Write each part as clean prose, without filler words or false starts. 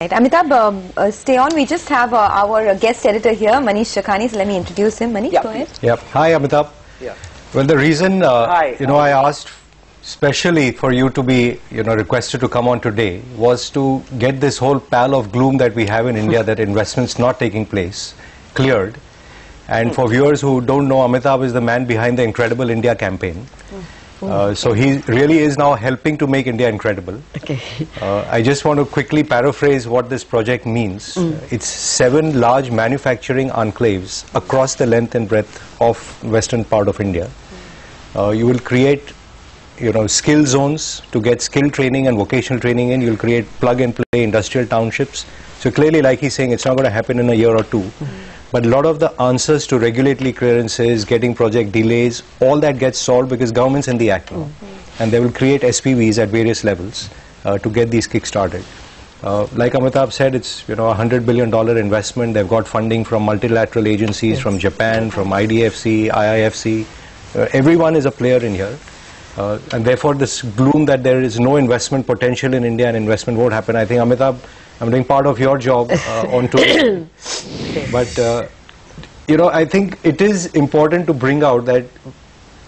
Right. Amitabh, stay on. We just have our guest editor here, Manish Shakhani. So let me introduce him. Manish, go ahead. Yep. Hi, Amitabh. Yeah. Well, the reason, Hi. I asked specially for you to be, requested to come on today was to get this whole pall of gloom that we have in India, that investments not taking place, cleared. And for viewers who don't know, Amitabh is the man behind the Incredible India campaign. So he really is now helping to make India incredible. Okay. I just want to quickly paraphrase what this project means. It's 7 large manufacturing enclaves across the length and breadth of western part of India. You will create, skill zones to get skill training and vocational training in. You'll create plug-and-play industrial townships. So clearly, like he's saying, it's not going to happen in a year or two. But a lot of the answers to regulatory clearances, getting project delays, all that gets solved because government's in the act now. And they will create SPVs at various levels to get these kick-started. Like Amitabh said, it's $100 billion investment. They've got funding from multilateral agencies, from Japan, from IDFC, IIFC. Everyone is a player in here. And therefore, this gloom that there is no investment potential in India and investment won't happen. I think, Amitabh, I'm doing part of your job on today. But, I think it is important to bring out that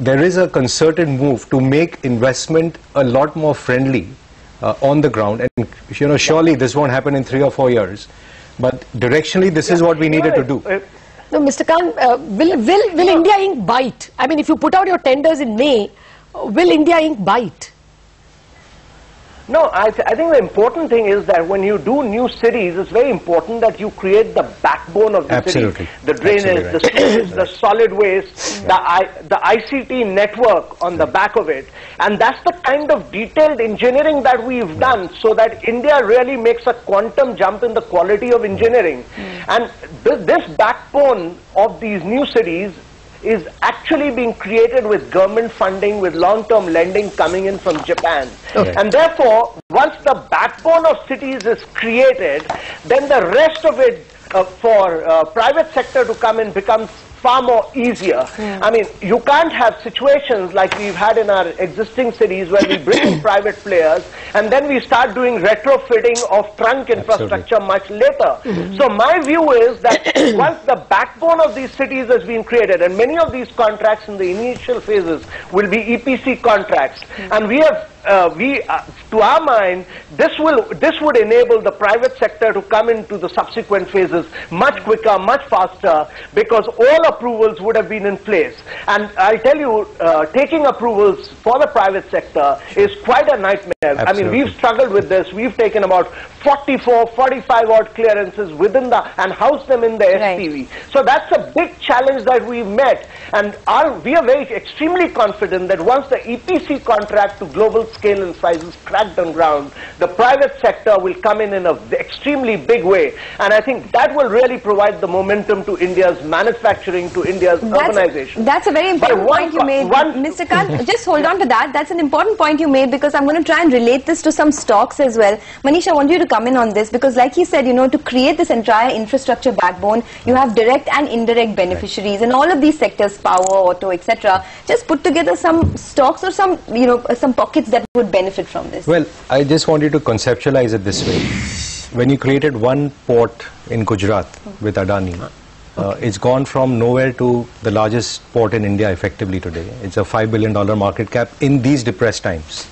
there is a concerted move to make investment a lot more friendly on the ground. And, surely this won't happen in 3 or 4 years. But directionally, this is what we needed to do. No, Mr. Khan, will India Inc. bite? I mean, if you put out your tenders in May, will India Inc. bite? No, I think the important thing is that when you do new cities, it's very important that you create the backbone of the city. The drainage, the sewage, the solid waste, the ICT network on the back of it. And that's the kind of detailed engineering that we've done so that India really makes a quantum jump in the quality of engineering. And this backbone of these new cities is actually being created with government funding, with long-term lending coming in from Japan. Okay. And therefore, once the backbone of cities is created, then the rest of it for private sector to come in becomes far more easier. I mean, you can't have situations like we've had in our existing cities where we bring in private players and then we start doing retrofitting of trunk infrastructure much later. So my view is that once the backbone of these cities has been created, and many of these contracts in the initial phases will be EPC contracts, and we have to our mind, this would enable the private sector to come into the subsequent phases much quicker, much faster, because all approvals would have been in place. And I'll tell you, taking approvals for the private sector is quite a nightmare. Absolutely. I mean, we've struggled with this. We've taken about 44, 45 odd clearances within and housed them in the SPV. So that's a big challenge that we've met. And we are extremely confident that once the EPC contract to global scale and size is cracked on ground, the private sector will come in an extremely big way. And I think that will really provide the momentum to India's manufacturing, to India's urbanization. That's a very important point you made, Mr. Khan. Just hold on to that. That's an important point you made, because I'm going to try and relate this to some stocks as well. Manish, I want you to come in on this, because like he said, to create this entire infrastructure backbone, you have direct and indirect beneficiaries in all of these sectors, power, auto, etc. Just put together some stocks or some, some pockets that would benefit from this. Well, I just want you to conceptualize it this way. When you created one port in Gujarat with Adani, it's gone from nowhere to the largest port in India effectively today. It's a $5 billion market cap in these depressed times.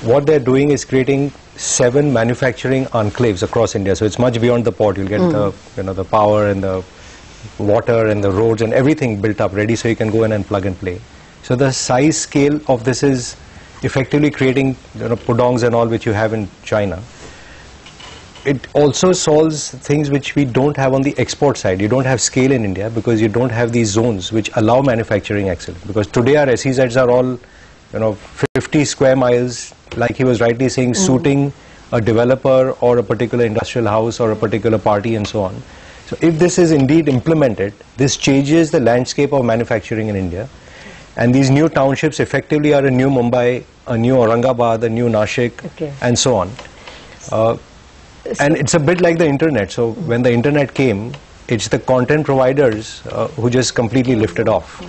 What they're doing is creating 7 manufacturing enclaves across India. So it's much beyond the port. You'll get the power and the water and the roads and everything built up ready so you can go in and plug and play. So the size scale of this is effectively creating pudongs and all which you have in China. It also solves things which we don't have on the export side. You don't have scale in India because you don't have these zones which allow manufacturing excellence. Because today our SEZs are all 50 square miles, like he was rightly saying, suiting a developer or a particular industrial house or a particular party and so on. So if this is indeed implemented, this changes the landscape of manufacturing in India. And these new townships effectively are a new Mumbai, a new Aurangabad, a new Nashik, and so on. And it's a bit like the internet. So when the internet came, it's the content providers who just completely lifted off.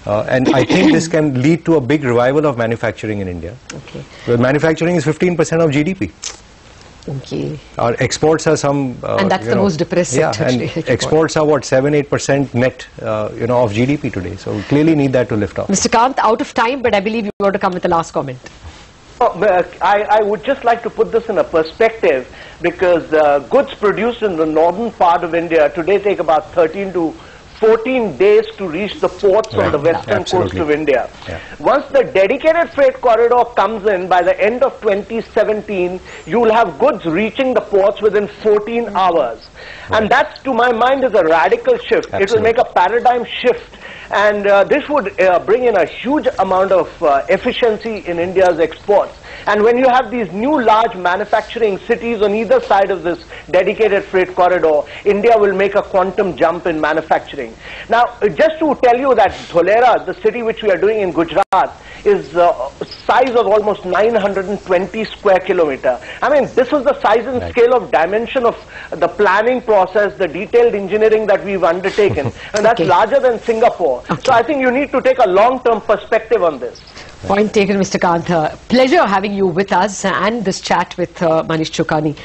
And I think this can lead to a big revival of manufacturing in India. Where manufacturing is 15% of GDP. Okay. Our exports are some... and that's the most depressed sector. And exports are what, 7-8% net, of GDP today. So we clearly need that to lift off. Mr. Kant, out of time, but I believe you want to come with the last comment. I would just like to put this in a perspective, because goods produced in the northern part of India today take about 13 to 14 days to reach the ports on the western coast of India. Yeah. Once the dedicated freight corridor comes in, by the end of 2017, you will have goods reaching the ports within 14 hours. Right. And that, to my mind, is a radical shift. Absolutely. It will make a paradigm shift. And this would bring in a huge amount of efficiency in India's exports. And when you have these new large manufacturing cities on either side of this dedicated freight corridor, India will make a quantum jump in manufacturing. Now, just to tell you that Dholera, the city which we are doing in Gujarat, is size of almost 920 square kilometer. I mean, this is the size and scale of dimension of the planning process, the detailed engineering that we've undertaken. And that's larger than Singapore. So I think you need to take a long-term perspective on this. Point taken, Mr. Kant. Pleasure having you with us, and this chat with Manish Chokhani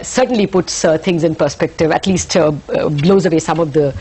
certainly puts things in perspective, at least blows away some of the